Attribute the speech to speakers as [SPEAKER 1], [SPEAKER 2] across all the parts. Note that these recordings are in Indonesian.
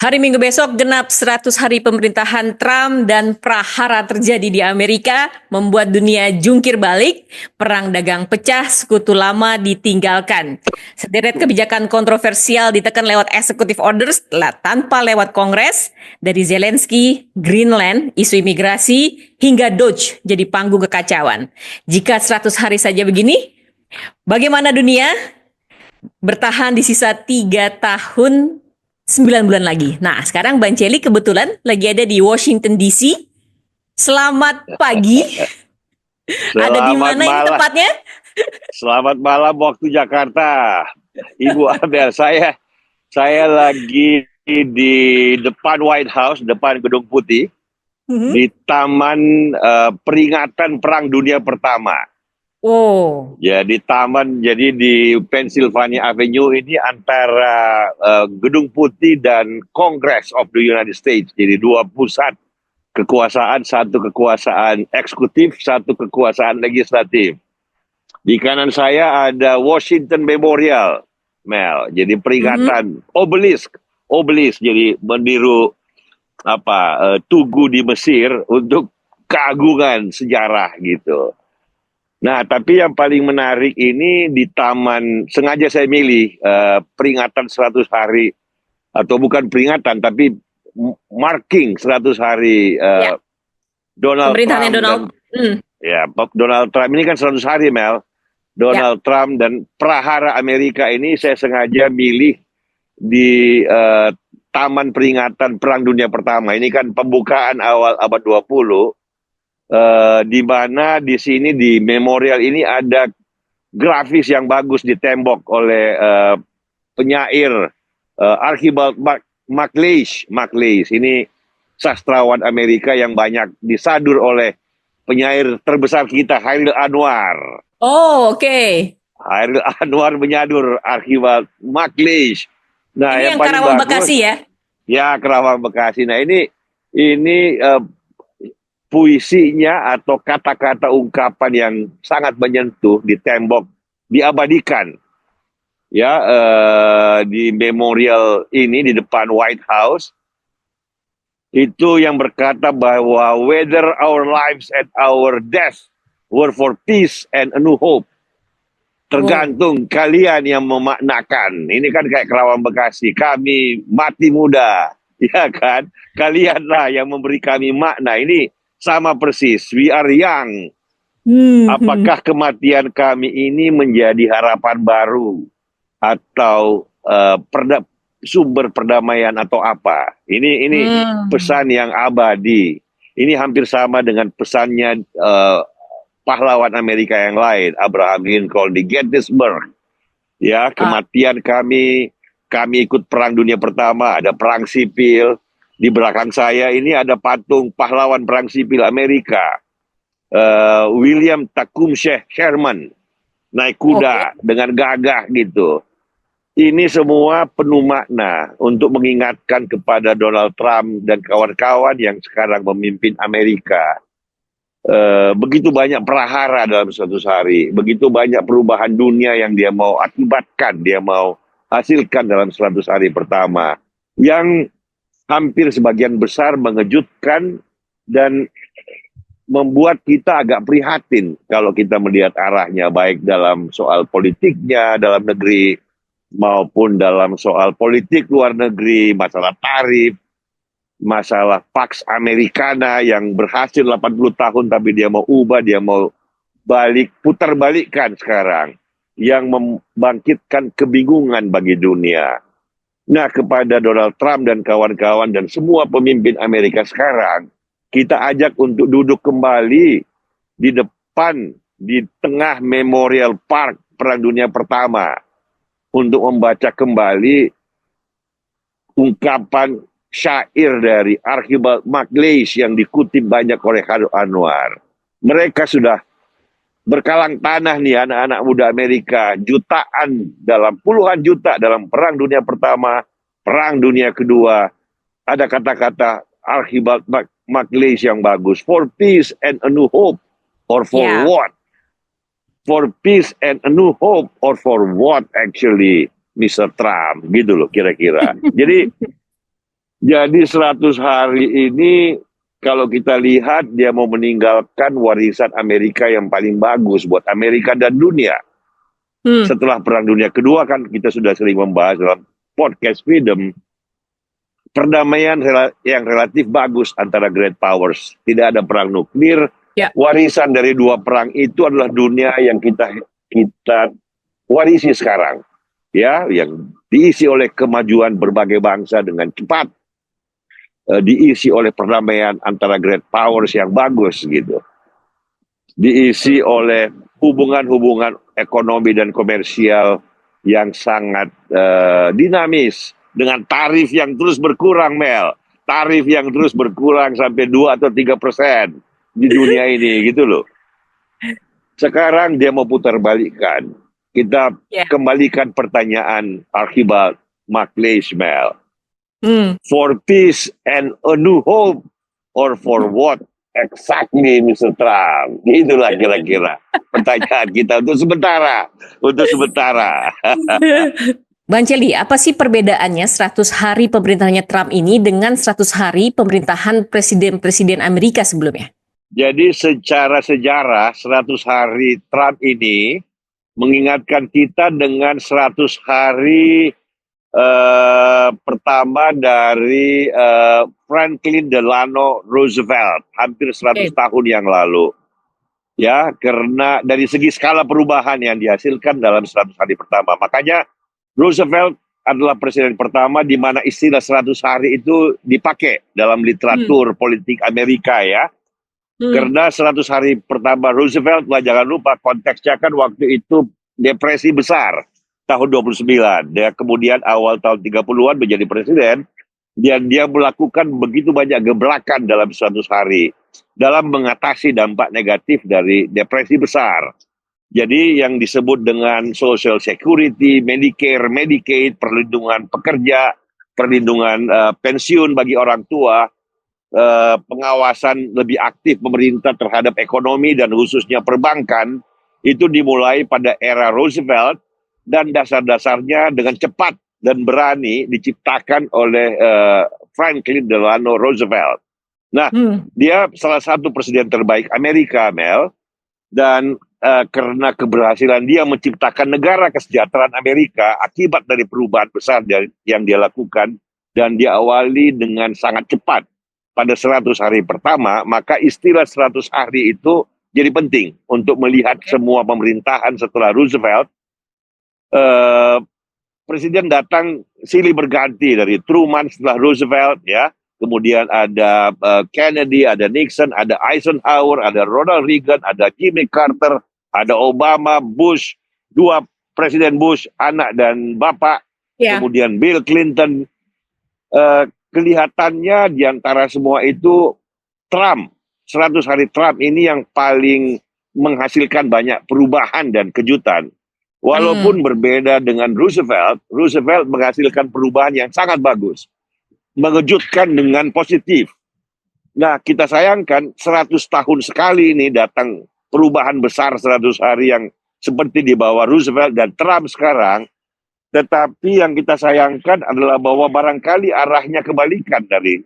[SPEAKER 1] Hari Minggu besok genap 100 hari pemerintahan Trump dan prahara terjadi di Amerika membuat dunia jungkir balik, perang dagang pecah, sekutu lama ditinggalkan. Sederet kebijakan kontroversial ditekan lewat executive orders tanpa lewat Kongres, dari Zelensky, Greenland, isu imigrasi, hingga Doge jadi panggung kekacauan. Jika 100 hari saja begini, bagaimana dunia? Bertahan di sisa 3 tahun 9 bulan lagi. Nah, sekarang Bang Celi kebetulan lagi ada di Washington DC. Selamat pagi. Ada di mana ini tepatnya?
[SPEAKER 2] Selamat malam waktu Jakarta. Ibu Amel, saya lagi di depan White House, depan Gedung Putih, di Taman Peringatan Perang Dunia Pertama.
[SPEAKER 1] Oh.
[SPEAKER 2] Ya, di Pennsylvania Avenue ini antara Gedung Putih dan Congress of the United States. Jadi dua pusat kekuasaan, satu kekuasaan eksekutif, satu kekuasaan legislatif. Di kanan saya ada Washington Memorial, Mel. Jadi peringatan obelisk, jadi meniru tugu di Mesir untuk keagungan sejarah gitu. Nah, tapi yang paling menarik ini di taman, sengaja saya milih peringatan 100 hari, atau bukan peringatan, tapi marking 100 hari Donald Trump. Donald Trump ini kan 100 hari, Mel. Donald Trump dan prahara Amerika ini saya sengaja milih di Taman Peringatan Perang Dunia Pertama. Ini kan pembukaan awal abad 20. Di mana di sini di memorial ini ada grafis yang bagus di tembok oleh penyair Archibald MacLeish. Ini sastrawan Amerika yang banyak disadur oleh penyair terbesar kita, Chairil Anwar.
[SPEAKER 1] Oh, oke.
[SPEAKER 2] Chairil Anwar menyadur Archibald MacLeish.
[SPEAKER 1] Nah, ini yang Karawang Bekasi ya?
[SPEAKER 2] Ya, Karawang Bekasi. Nah, ini puisinya atau kata-kata ungkapan yang sangat menyentuh di tembok diabadikan ya di memorial ini di depan White House, itu yang berkata bahwa whether our lives and our death were for peace and a new hope, tergantung kalian yang memaknakan. Ini kan kayak Karawang Bekasi, kami mati muda, ya kan, kalianlah yang memberi kami makna. Ini sama persis, we are young. Apakah kematian kami ini menjadi harapan baru atau sumber perdamaian atau apa? Ini pesan yang abadi. Ini hampir sama dengan pesannya pahlawan Amerika yang lain, Abraham Lincoln di Gettysburg. Ya, kematian kami ikut perang dunia pertama, ada perang sipil. Di belakang saya ini ada patung pahlawan perang sipil Amerika, William Tecumseh Sherman, naik kuda dengan gagah gitu. Ini semua penuh makna untuk mengingatkan kepada Donald Trump dan kawan-kawan yang sekarang memimpin Amerika. Begitu banyak prahara dalam 100 hari, begitu banyak perubahan dunia yang dia mau akibatkan, dia mau hasilkan dalam 100 hari pertama, yang hampir sebagian besar mengejutkan dan membuat kita agak prihatin kalau kita melihat arahnya, baik dalam soal politiknya dalam negeri maupun dalam soal politik luar negeri, masalah tarif, masalah Pax Americana yang berhasil 80 tahun tapi dia mau ubah, dia mau putar balikkan sekarang, yang membangkitkan kebingungan bagi dunia. Nah, kepada Donald Trump dan kawan-kawan dan semua pemimpin Amerika sekarang, kita ajak untuk duduk kembali di depan, di tengah Memorial Park Perang Dunia Pertama, untuk membaca kembali ungkapan syair dari Archibald MacLeish yang dikutip banyak oleh Chairil Anwar. Mereka sudah berkalang tanah nih, anak-anak muda Amerika, jutaan, dalam puluhan juta dalam Perang Dunia Pertama, Perang Dunia Kedua. Ada kata-kata Archibald MacLeish yang bagus, for peace and a new hope, or for what? For peace and a new hope, or for what actually, Mr. Trump, gitu loh kira-kira. Jadi Jadi 100 hari ini kalau kita lihat dia mau meninggalkan warisan Amerika yang paling bagus buat Amerika dan dunia. Setelah Perang Dunia Kedua kan kita sudah sering membahas dalam podcast Freedom, perdamaian yang relatif bagus antara great powers. Tidak ada perang nuklir.
[SPEAKER 1] Ya.
[SPEAKER 2] Warisan dari dua perang itu adalah dunia yang kita warisi sekarang. Ya, yang diisi oleh kemajuan berbagai bangsa dengan cepat. Diisi oleh perdamaian antara great powers yang bagus gitu. Diisi oleh hubungan-hubungan ekonomi dan komersial yang sangat dinamis dengan tarif yang terus berkurang, Mel. Tarif yang terus berkurang sampai 2 atau 3% di dunia ini gitu loh. Sekarang dia mau putar balikkan. Kita kembalikan pertanyaan Archibald MacLeish, Mel. For peace and a new hope, or for what exactly, Mr. Trump? Itulah kira-kira pertanyaan kita untuk sementara.
[SPEAKER 1] Bang Celi, apa sih perbedaannya 100 hari pemerintahannya Trump ini dengan 100 hari pemerintahan presiden-presiden Amerika sebelumnya?
[SPEAKER 2] Jadi secara sejarah 100 hari Trump ini mengingatkan kita dengan 100 hari pertama dari Franklin Delano Roosevelt hampir 100 tahun yang lalu. Ya, karena dari segi skala perubahan yang dihasilkan dalam 100 hari pertama. Makanya Roosevelt adalah presiden pertama di mana istilah 100 hari itu dipakai dalam literatur politik Amerika ya. Karena 100 hari pertama Roosevelt, jangan lupa konteksnya kan waktu itu depresi besar. Tahun 29, dia kemudian awal tahun 30-an menjadi presiden, dan dia melakukan begitu banyak gebrakan dalam 100 hari dalam mengatasi dampak negatif dari depresi besar. Jadi yang disebut dengan Social Security, Medicare, Medicaid, perlindungan pekerja, perlindungan pensiun bagi orang tua, pengawasan lebih aktif pemerintah terhadap ekonomi dan khususnya perbankan, itu dimulai pada era Roosevelt. Dan dasar-dasarnya dengan cepat dan berani diciptakan oleh Franklin Delano Roosevelt. Nah, dia salah satu presiden terbaik Amerika, Mel. Dan karena keberhasilan dia menciptakan negara kesejahteraan Amerika akibat dari perubahan besar yang dia lakukan, dan diawali dengan sangat cepat pada 100 hari pertama, maka istilah 100 hari itu jadi penting untuk melihat semua pemerintahan setelah Roosevelt. Presiden datang silih berganti dari Truman setelah Roosevelt ya, kemudian ada Kennedy, ada Nixon, ada Eisenhower, ada Ronald Reagan, ada Jimmy Carter, ada Obama, Bush, dua presiden Bush, anak dan bapak, kemudian Bill Clinton. Kelihatannya di antara semua itu Trump, 100 hari Trump ini yang paling menghasilkan banyak perubahan dan kejutan. Walaupun berbeda dengan Roosevelt, Roosevelt menghasilkan perubahan yang sangat bagus. Mengejutkan dengan positif. Nah, kita sayangkan 100 tahun sekali ini datang perubahan besar 100 hari yang seperti di bawah Roosevelt dan Trump sekarang. Tetapi yang kita sayangkan adalah bahwa barangkali arahnya kebalikan dari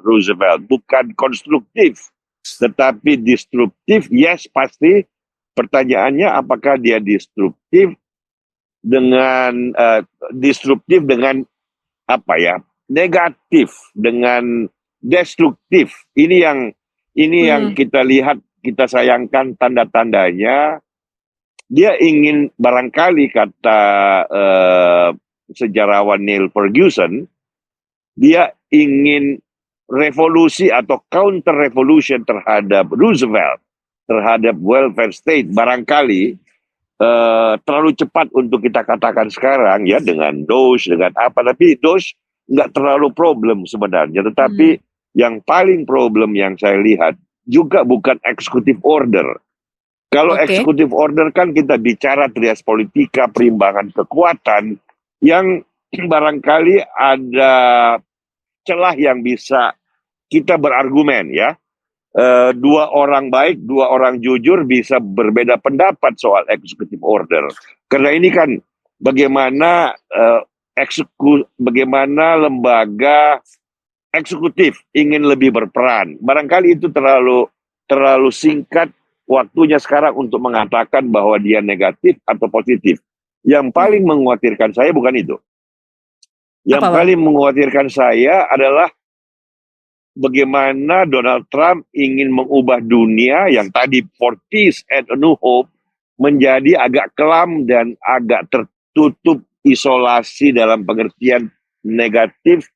[SPEAKER 2] Roosevelt. Bukan konstruktif, tetapi destruktif, yes pasti. Pertanyaannya apakah dia destruktif dengan apa ya, negatif, dengan destruktif. Ini yang kita lihat, kita sayangkan tanda-tandanya. Dia ingin, barangkali kata sejarawan Neil Ferguson, dia ingin revolusi atau counter revolution terhadap Roosevelt, terhadap welfare state, barangkali terlalu cepat untuk kita katakan sekarang ya, dengan DOGE, dengan apa. Tapi DOGE nggak terlalu problem sebenarnya, tetapi yang paling problem yang saya lihat juga bukan executive order. Kalau executive order kan kita bicara trias politika, perimbangan kekuatan, yang barangkali ada celah yang bisa kita berargumen ya. Dua orang baik, dua orang jujur bisa berbeda pendapat soal executive order. Karena ini kan bagaimana bagaimana lembaga eksekutif ingin lebih berperan. Barangkali itu terlalu singkat waktunya sekarang untuk mengatakan bahwa dia negatif atau positif. Yang paling mengkhawatirkan saya bukan itu. Yang
[SPEAKER 1] Apa, Bang?
[SPEAKER 2] paling mengkhawatirkan saya adalah bagaimana Donald Trump ingin mengubah dunia yang tadi for peace and a new hope menjadi agak kelam dan agak tertutup, isolasi dalam pengertian negatif,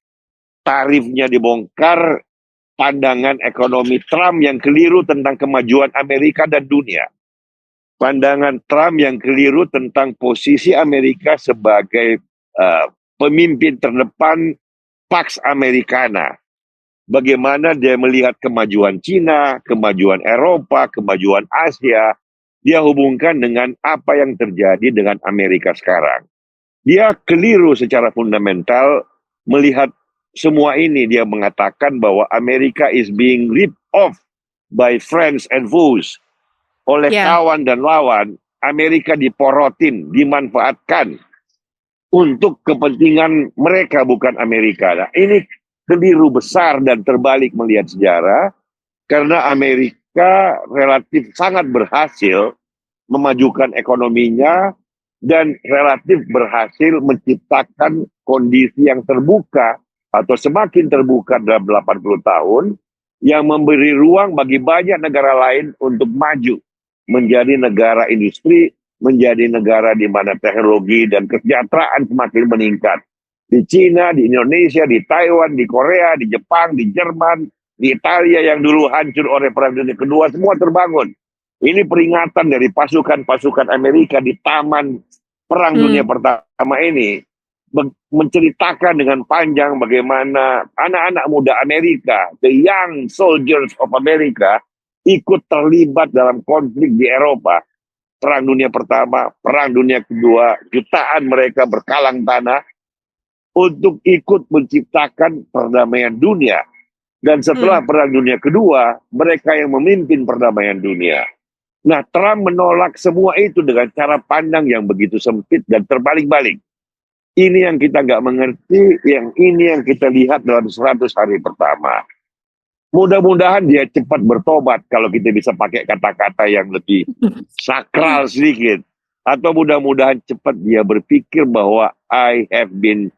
[SPEAKER 2] tarifnya dibongkar, pandangan ekonomi Trump yang keliru tentang kemajuan Amerika dan dunia. Pandangan Trump yang keliru tentang posisi Amerika sebagai pemimpin terdepan Pax Americana. Bagaimana dia melihat kemajuan Cina, kemajuan Eropa, kemajuan Asia, dia hubungkan dengan apa yang terjadi dengan Amerika sekarang. Dia keliru secara fundamental melihat semua ini. Dia mengatakan bahwa Amerika is being ripped off by friends and foes. Oleh
[SPEAKER 1] Ya.
[SPEAKER 2] kawan dan lawan, Amerika diporotin, dimanfaatkan untuk kepentingan mereka, bukan Amerika. Nah, ini keliru besar dan terbalik melihat sejarah, karena Amerika relatif sangat berhasil memajukan ekonominya dan relatif berhasil menciptakan kondisi yang terbuka atau semakin terbuka dalam 80 tahun yang memberi ruang bagi banyak negara lain untuk maju menjadi negara industri, menjadi negara di mana teknologi dan kesejahteraan semakin meningkat. Di Cina, di Indonesia, di Taiwan, di Korea, di Jepang, di Jerman, di Italia yang dulu hancur oleh Perang Dunia Kedua, semua terbangun. Ini peringatan dari pasukan-pasukan Amerika di taman Perang Dunia Pertama ini, menceritakan dengan panjang bagaimana anak-anak muda Amerika, the young soldiers of America, ikut terlibat dalam konflik di Eropa. Perang Dunia Pertama, Perang Dunia Kedua, jutaan mereka berkalang tanah untuk ikut menciptakan perdamaian dunia. Dan setelah Perang Dunia Kedua, mereka yang memimpin perdamaian dunia. Nah, Trump menolak semua itu dengan cara pandang yang begitu sempit dan terbalik-balik. Ini yang kita nggak mengerti, yang ini yang kita lihat dalam 100 hari pertama. Mudah-mudahan dia cepat bertobat, kalau kita bisa pakai kata-kata yang lebih sakral sedikit. Atau mudah-mudahan cepat dia berpikir bahwa I have been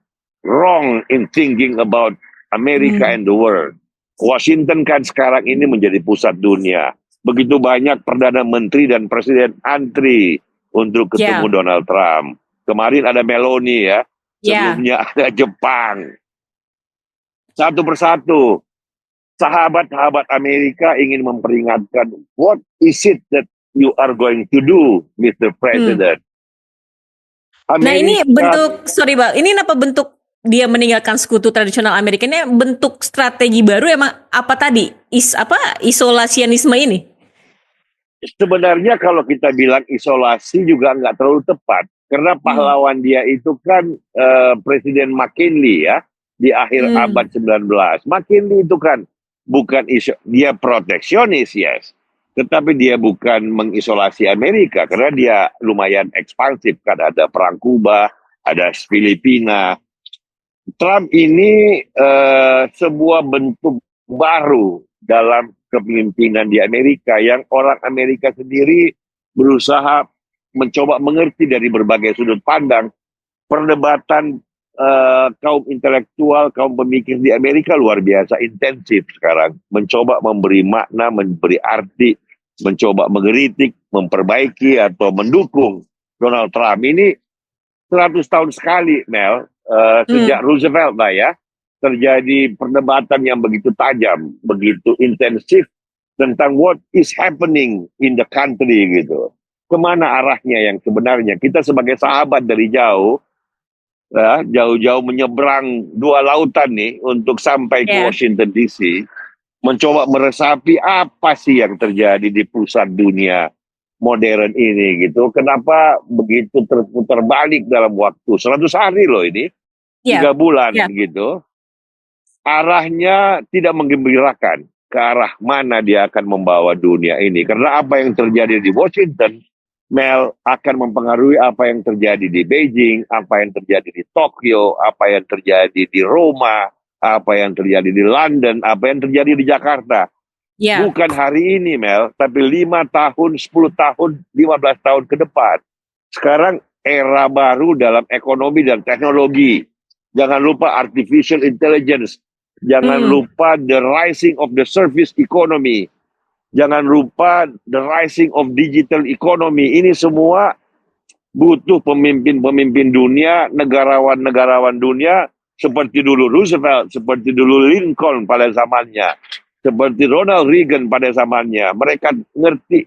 [SPEAKER 2] wrong in thinking about America and the world. Washington kan sekarang ini menjadi pusat dunia. Begitu banyak Perdana Menteri dan Presiden antri untuk ketemu Donald Trump. Kemarin ada Meloni ya, sebelumnya ada Jepang. Satu persatu, sahabat-sahabat Amerika ingin memperingatkan, what is it that you are going to do, Mr. President?
[SPEAKER 1] Nah ini bentuk, sorry Bang, ini apa bentuk dia meninggalkan sekutu tradisional Amerika ini bentuk strategi baru emang apa tadi? Isolasianisme ini?
[SPEAKER 2] Sebenarnya kalau kita bilang isolasi juga nggak terlalu tepat. Karena pahlawan dia itu kan Presiden McKinley ya, di akhir abad 19. McKinley itu kan bukan dia proteksionis, yes. Tetapi dia bukan mengisolasi Amerika, karena dia lumayan ekspansif. Kan ada Perang Kuba, ada Filipina. Trump ini sebuah bentuk baru dalam kepemimpinan di Amerika yang orang Amerika sendiri berusaha mencoba mengerti dari berbagai sudut pandang. Perdebatan kaum intelektual, kaum pemikir di Amerika luar biasa intensif sekarang. Mencoba memberi makna, memberi arti, mencoba mengkritik, memperbaiki atau mendukung Donald Trump. Ini 100 tahun sekali, Mel, sejak Roosevelt lah ya, terjadi perdebatan yang begitu tajam, begitu intensif tentang what is happening in the country gitu. Kemana arahnya yang sebenarnya. Kita sebagai sahabat dari jauh, ya, jauh-jauh menyeberang 2 lautan nih untuk sampai ke Washington DC, mencoba meresapi apa sih yang terjadi di pusat dunia modern ini gitu. Kenapa begitu terputar balik dalam waktu 100 hari loh ini, 3 bulan gitu. Arahnya tidak menggembirakan ke arah mana dia akan membawa dunia ini. Karena apa yang terjadi di Washington, Mel, akan mempengaruhi apa yang terjadi di Beijing, apa yang terjadi di Tokyo, apa yang terjadi di Roma, apa yang terjadi di London, apa yang terjadi di Jakarta.
[SPEAKER 1] Ya.
[SPEAKER 2] Bukan hari ini, Mel, tapi 5 tahun, 10 tahun, 15 tahun ke depan. Sekarang era baru dalam ekonomi dan teknologi. Jangan lupa artificial intelligence. Jangan lupa the rising of the service economy. Jangan lupa the rising of digital economy. Ini semua butuh pemimpin-pemimpin dunia, negarawan-negarawan dunia, seperti dulu Roosevelt, seperti dulu Lincoln pada zamannya, seperti Ronald Reagan pada zamannya. Mereka ngerti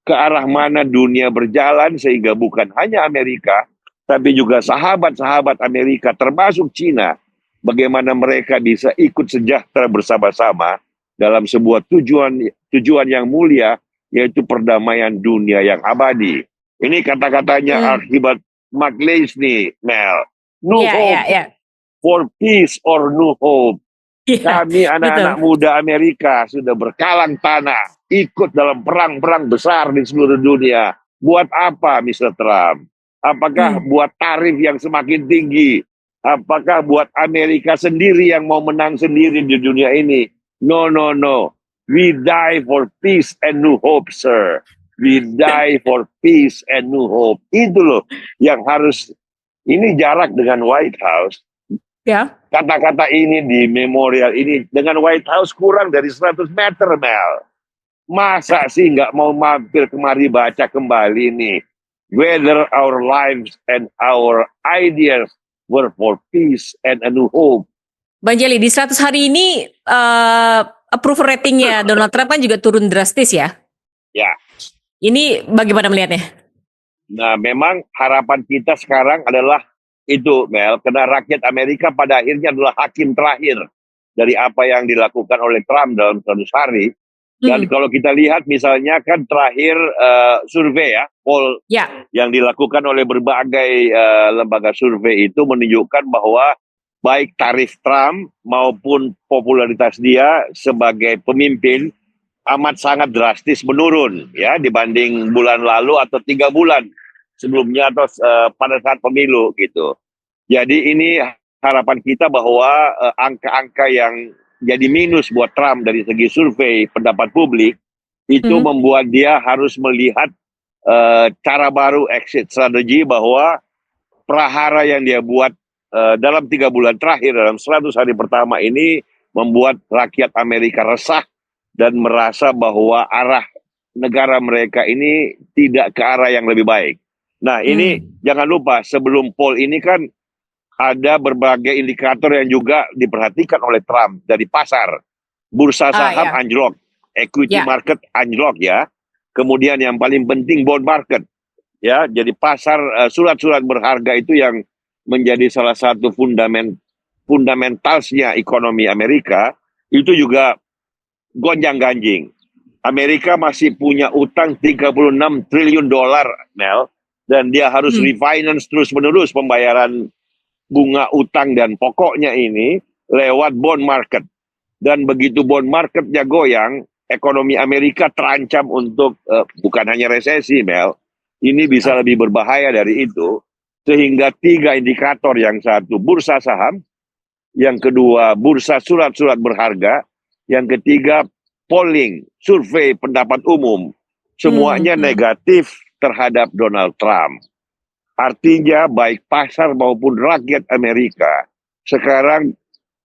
[SPEAKER 2] ke arah mana dunia berjalan, sehingga bukan hanya Amerika, tapi juga sahabat-sahabat Amerika, termasuk Cina, bagaimana mereka bisa ikut sejahtera bersama-sama dalam sebuah tujuan yang mulia, yaitu perdamaian dunia yang abadi. Ini kata-katanya akibat Maglais nih, Mel. No hope for peace or no hope. Kami anak-anak muda Amerika sudah berkalang tanah, ikut dalam perang-perang besar di seluruh dunia. Buat apa, Mr. Trump? Apakah buat tarif yang semakin tinggi? Apakah buat Amerika sendiri yang mau menang sendiri di dunia ini? No, no, no. We die for peace and new hope, sir. We die for peace and new hope. Itu loh yang harus, ini jarak dengan White House.
[SPEAKER 1] Ya.
[SPEAKER 2] Kata-kata ini di memorial ini dengan White House kurang dari 100 meter, Mel. Masa sih nggak mau mampir kemari baca kembali nih. Whether our lives and our ideas were for peace and a new hope.
[SPEAKER 1] Bang Jali, di 100 hari ini approval ratingnya Donald Trump kan juga turun drastis ya?
[SPEAKER 2] Ya.
[SPEAKER 1] Ini bagaimana melihatnya?
[SPEAKER 2] Nah, memang harapan kita sekarang adalah itu, Mel, karena rakyat Amerika pada akhirnya adalah hakim terakhir dari apa yang dilakukan oleh Trump dalam 100 hari. Dan kalau kita lihat misalnya kan terakhir survei ya, poll yang dilakukan oleh berbagai lembaga survei itu menunjukkan bahwa baik tarif Trump maupun popularitas dia sebagai pemimpin amat sangat drastis menurun ya dibanding bulan lalu atau 3 bulan sebelumnya atau pada saat pemilu gitu. Jadi ini harapan kita bahwa angka-angka yang jadi minus buat Trump dari segi survei pendapat publik itu membuat dia harus melihat cara baru exit strategi, bahwa prahara yang dia buat dalam 3 bulan terakhir dalam 100 hari pertama ini membuat rakyat Amerika resah dan merasa bahwa arah negara mereka ini tidak ke arah yang lebih baik. Nah ini jangan lupa sebelum poll ini kan ada berbagai indikator yang juga diperhatikan oleh Trump dari pasar. Bursa saham anjlok, equity market anjlok ya. Kemudian yang paling penting bond market ya. Jadi pasar surat-surat berharga itu yang menjadi salah satu fundamentalsnya ekonomi Amerika itu juga gonjang-ganjing. Amerika masih punya utang 36 triliun dolar, Mel, dan dia harus refinance terus-menerus pembayaran bunga utang dan pokoknya ini lewat bond market. Dan begitu bond marketnya goyang, ekonomi Amerika terancam untuk bukan hanya resesi, Mel, ini bisa lebih berbahaya dari itu. Sehingga 3 indikator, yang satu bursa saham, yang kedua bursa surat-surat berharga, yang ketiga polling, survei pendapat umum, semuanya negatif terhadap Donald Trump. Artinya baik pasar maupun rakyat Amerika sekarang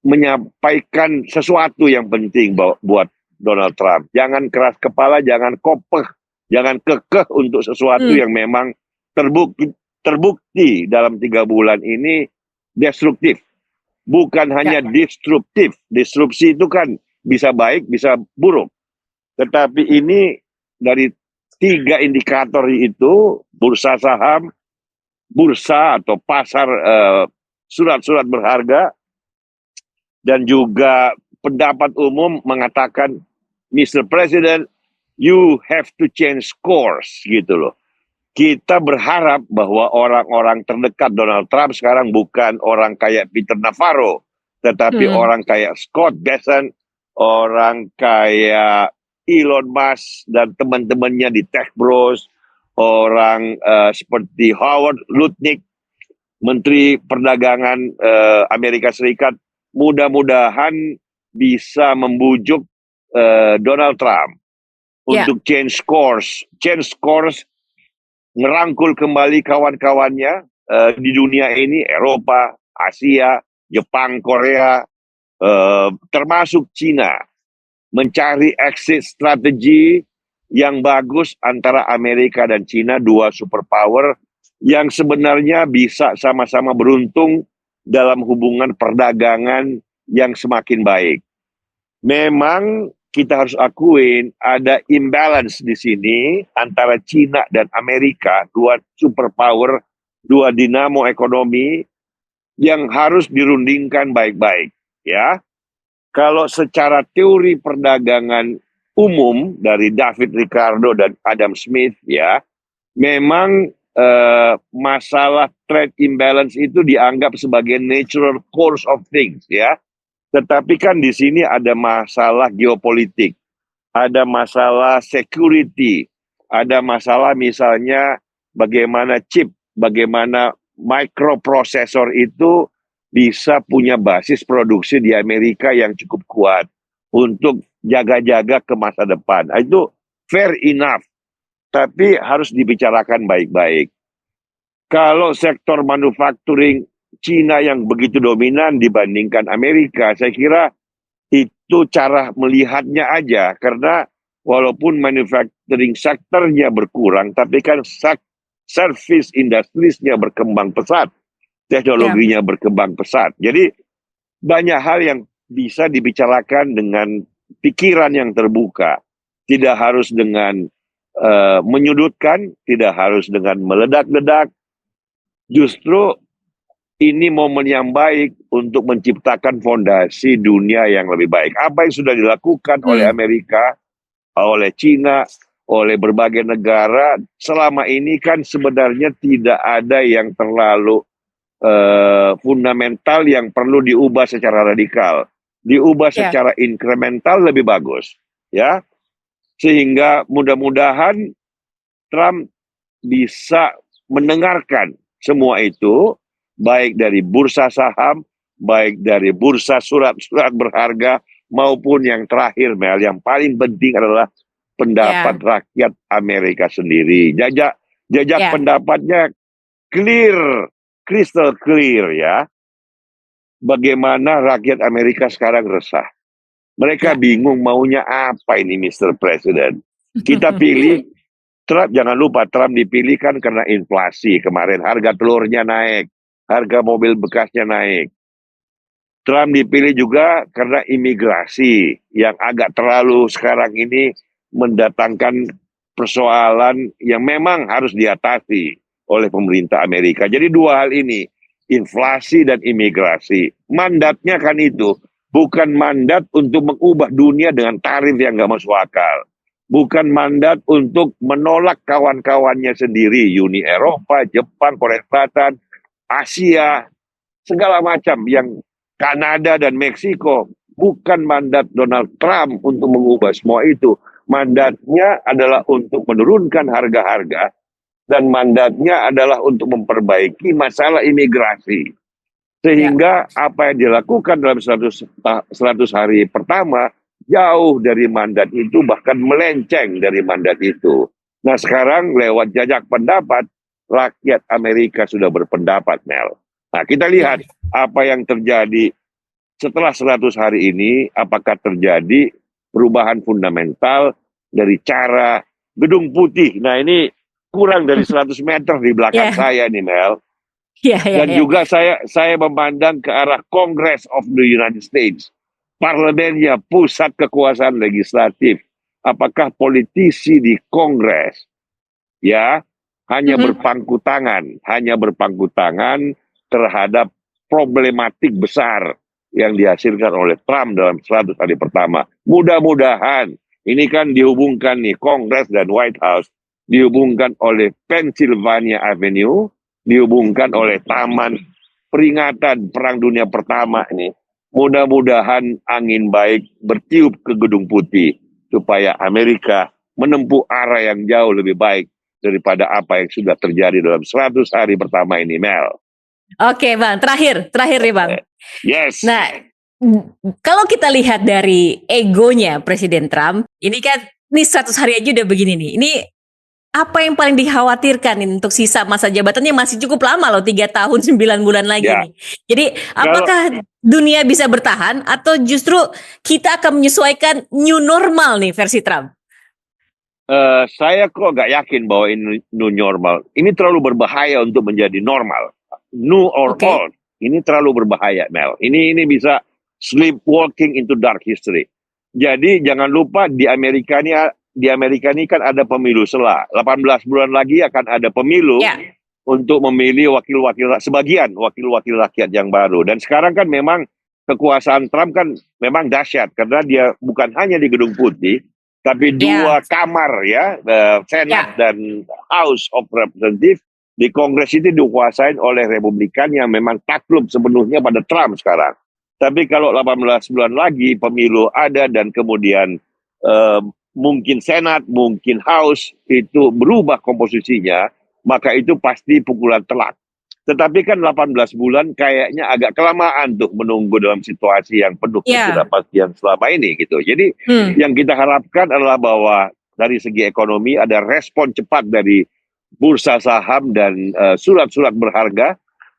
[SPEAKER 2] menyampaikan sesuatu yang penting buat Donald Trump. Jangan keras kepala, jangan kopeh, jangan kekeh untuk sesuatu yang memang terbukti dalam 3 bulan ini destruktif. Bukan hanya destruktif. Disrupsi itu kan bisa baik, bisa buruk. Tetapi ini dari 3 indikator itu, bursa saham, bursa atau pasar surat-surat berharga, dan juga pendapat umum mengatakan, Mr. President, you have to change course, gitu loh. Kita berharap bahwa orang-orang terdekat Donald Trump sekarang bukan orang kayak Peter Navarro, tetapi orang kayak Scott Bessent, orang kayak Elon Musk dan teman-temannya di Tech Bros, orang seperti Howard Lutnick, Menteri Perdagangan Amerika Serikat, mudah-mudahan bisa membujuk Donald Trump
[SPEAKER 1] Ya,
[SPEAKER 2] untuk change course, ngerangkul kembali kawan-kawannya di dunia ini, Eropa, Asia, Jepang, Korea, termasuk Cina, mencari exit strategi yang bagus antara Amerika dan Cina, dua superpower yang sebenarnya bisa sama-sama beruntung dalam hubungan perdagangan yang semakin baik. Memang kita harus akuin ada imbalance di sini antara Cina dan Amerika, dua superpower, dua dinamo ekonomi yang harus dirundingkan baik-baik, ya. Kalau secara teori perdagangan umum dari David Ricardo dan Adam Smith, ya, memang masalah trade imbalance itu dianggap sebagai natural course of things, ya. Tetapi kan di sini ada masalah geopolitik, ada masalah security, ada masalah misalnya bagaimana chip, bagaimana microprocessor itu bisa punya basis produksi di Amerika yang cukup kuat untuk jaga-jaga ke masa depan. Itu fair enough, tapi harus dibicarakan baik-baik. Kalau sektor manufacturing Cina yang begitu dominan dibandingkan Amerika, saya kira itu cara melihatnya aja, karena walaupun manufacturing sektornya berkurang, tapi kan service industriesnya berkembang pesat,
[SPEAKER 1] ya,
[SPEAKER 2] teknologinya berkembang pesat. Jadi banyak hal yang bisa dibicarakan dengan pikiran yang terbuka, tidak harus dengan menyudutkan, tidak harus dengan meledak-ledak. Justru ini momen yang baik untuk menciptakan fondasi dunia yang lebih baik. Apa yang sudah dilakukan oleh Amerika, oleh Cina, oleh berbagai negara selama ini kan sebenarnya tidak ada yang terlalu fundamental yang perlu diubah secara radikal. Diubah
[SPEAKER 1] ya.
[SPEAKER 2] secara inkremental lebih bagus, ya. Sehingga mudah-mudahan Trump bisa mendengarkan semua itu, baik dari bursa saham, baik dari bursa surat-surat berharga, maupun yang terakhir, Mel, yang paling penting adalah pendapat rakyat Amerika sendiri. Jajak
[SPEAKER 1] Ya.
[SPEAKER 2] pendapatnya clear, crystal clear, ya. Bagaimana rakyat Amerika sekarang resah. Mereka
[SPEAKER 1] Ya.
[SPEAKER 2] bingung maunya apa ini, Mr. President. Kita pilih Trump, jangan lupa Trump dipilih kan karena inflasi. Kemarin harga telurnya naik, harga mobil bekasnya naik. Trump dipilih juga karena imigrasi yang agak terlalu sekarang ini mendatangkan persoalan yang memang harus diatasi oleh pemerintah Amerika. Jadi dua hal ini, inflasi dan imigrasi. Mandatnya kan itu, bukan mandat untuk mengubah dunia dengan tarif yang nggak masuk akal. Bukan mandat untuk menolak kawan-kawannya sendiri, Uni Eropa, Jepang, Korea Selatan, Asia, segala macam yang Kanada dan Meksiko. Bukan mandat Donald Trump untuk mengubah semua itu. Mandatnya adalah untuk menurunkan harga-harga dan mandatnya adalah untuk memperbaiki masalah imigrasi. Sehingga apa yang dilakukan dalam 100 hari pertama jauh dari mandat itu, bahkan melenceng dari mandat itu. Nah sekarang lewat jajak pendapat, rakyat Amerika sudah berpendapat, Mel. Nah kita lihat apa yang terjadi setelah 100 hari ini, apakah terjadi perubahan fundamental dari cara Gedung Putih. Nah ini kurang dari 100 meter di belakang saya nih, Mel. Dan juga saya memandang ke arah Congress of the United States. Parlemennya, pusat kekuasaan legislatif. Apakah politisi di Kongres ya hanya berpangku tangan terhadap problematik besar yang dihasilkan oleh Trump dalam 100 hari pertama. Mudah-mudahan ini kan dihubungkan nih Kongres dan White House, dihubungkan oleh Pennsylvania Avenue, dihubungkan oleh Taman Peringatan Perang Dunia Pertama ini. Mudah-mudahan angin baik bertiup ke Gedung Putih supaya Amerika menempuh arah yang jauh lebih baik daripada apa yang sudah terjadi dalam 100 hari pertama ini, Mel.
[SPEAKER 1] Oke, Bang. Terakhir nih, Bang.
[SPEAKER 2] Yes.
[SPEAKER 1] Nah, Kalau kita lihat dari egonya Presiden Trump, ini kan ini 100 hari aja udah begini nih. Ini apa yang paling dikhawatirkan nih untuk sisa masa jabatannya masih cukup lama loh, 3 tahun 9 bulan lagi
[SPEAKER 2] Ya,
[SPEAKER 1] nih. Jadi
[SPEAKER 2] kalau
[SPEAKER 1] apakah dunia bisa bertahan atau justru kita akan menyesuaikan new normal nih versi Trump?
[SPEAKER 2] saya kok nggak yakin bahwa ini new normal. Ini terlalu berbahaya untuk menjadi normal. New or
[SPEAKER 1] Oke.
[SPEAKER 2] old. Ini terlalu berbahaya, Mel. Ini bisa sleepwalking into dark history. Jadi jangan lupa di Amerika ini kan ada pemilu sela. 18 bulan lagi akan ada pemilu
[SPEAKER 1] Ya,
[SPEAKER 2] untuk memilih sebagian wakil-wakil rakyat yang baru. Dan sekarang kan memang kekuasaan Trump kan memang dahsyat karena dia bukan hanya di Gedung Putih, tapi
[SPEAKER 1] ya,
[SPEAKER 2] dua kamar ya, Senat
[SPEAKER 1] ya.
[SPEAKER 2] dan House of Representatives di Kongres itu dikuasain oleh Republikan yang memang takluk sepenuhnya pada Trump sekarang. Tapi kalau 18 bulan lagi pemilu ada dan kemudian eh, mungkin Senat, mungkin House itu berubah komposisinya, maka itu pasti pukulan telak. Tetapi kan 18 bulan kayaknya agak kelamaan untuk menunggu dalam situasi yang penuh
[SPEAKER 1] Ya.
[SPEAKER 2] ketidakpastian selama ini gitu. Jadi
[SPEAKER 1] Hmm.
[SPEAKER 2] yang kita harapkan adalah bahwa dari segi ekonomi ada respon cepat dari bursa saham dan surat-surat berharga.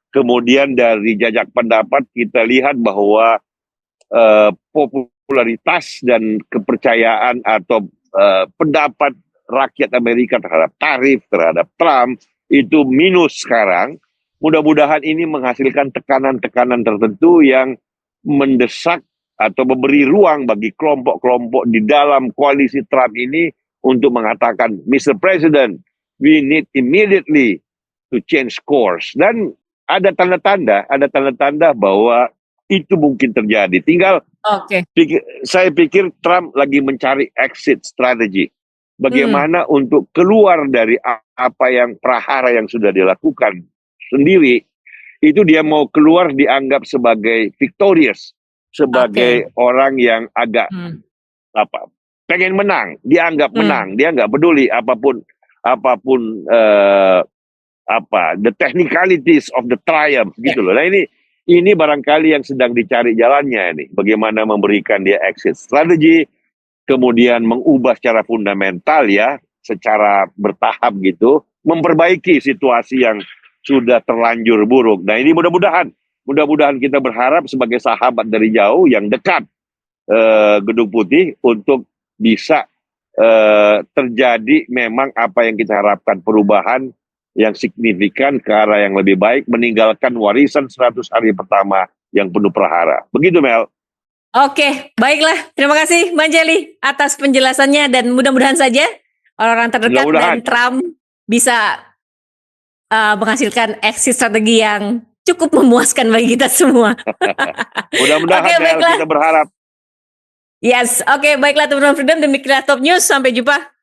[SPEAKER 2] Kemudian dari jajak pendapat kita lihat bahwa popularitas dan kepercayaan atau pendapat rakyat Amerika terhadap tarif, terhadap Trump itu minus sekarang. Mudah-mudahan ini menghasilkan tekanan-tekanan tertentu yang mendesak atau memberi ruang bagi kelompok-kelompok di dalam koalisi Trump ini untuk mengatakan, Mr. President, we need immediately to change course. Dan ada tanda-tanda bahwa itu mungkin terjadi. Tinggal
[SPEAKER 1] Oke.
[SPEAKER 2] saya pikir Trump lagi mencari exit strategy.
[SPEAKER 1] Hmm.
[SPEAKER 2] Bagaimana untuk keluar dari apa yang prahara yang sudah dilakukan sendiri, itu dia mau keluar dianggap sebagai victorious,
[SPEAKER 1] Oke.
[SPEAKER 2] sebagai orang yang agak
[SPEAKER 1] Hmm.
[SPEAKER 2] apa pengen menang, dianggap
[SPEAKER 1] Hmm.
[SPEAKER 2] menang, dia nggak peduli apapun apapun the technicalities of the triumph
[SPEAKER 1] Ya.
[SPEAKER 2] gitu loh. Nah ini barangkali yang sedang dicari jalannya ini, bagaimana memberikan dia exit strategi, kemudian mengubah secara fundamental ya, secara bertahap gitu, memperbaiki situasi yang sudah terlanjur buruk. Nah ini mudah-mudahan kita berharap sebagai sahabat dari jauh yang dekat Gedung Putih untuk bisa terjadi memang apa yang kita harapkan, perubahan yang signifikan ke arah yang lebih baik, meninggalkan warisan 100 hari pertama yang penuh prahara. Begitu, Mel.
[SPEAKER 1] Oke, baiklah. Terima kasih, Bang Jeli, atas penjelasannya dan mudah-mudahan saja orang-orang terdekat dan
[SPEAKER 2] Mudah-mudahan.
[SPEAKER 1] Trump bisa menghasilkan exit strategi yang cukup memuaskan bagi kita semua. Oke,
[SPEAKER 2] Mudah-mudahan, Mel,
[SPEAKER 1] baiklah.
[SPEAKER 2] kita berharap.
[SPEAKER 1] Yes, oke, baiklah teman-teman Freedom, demikian Top News. Sampai jumpa.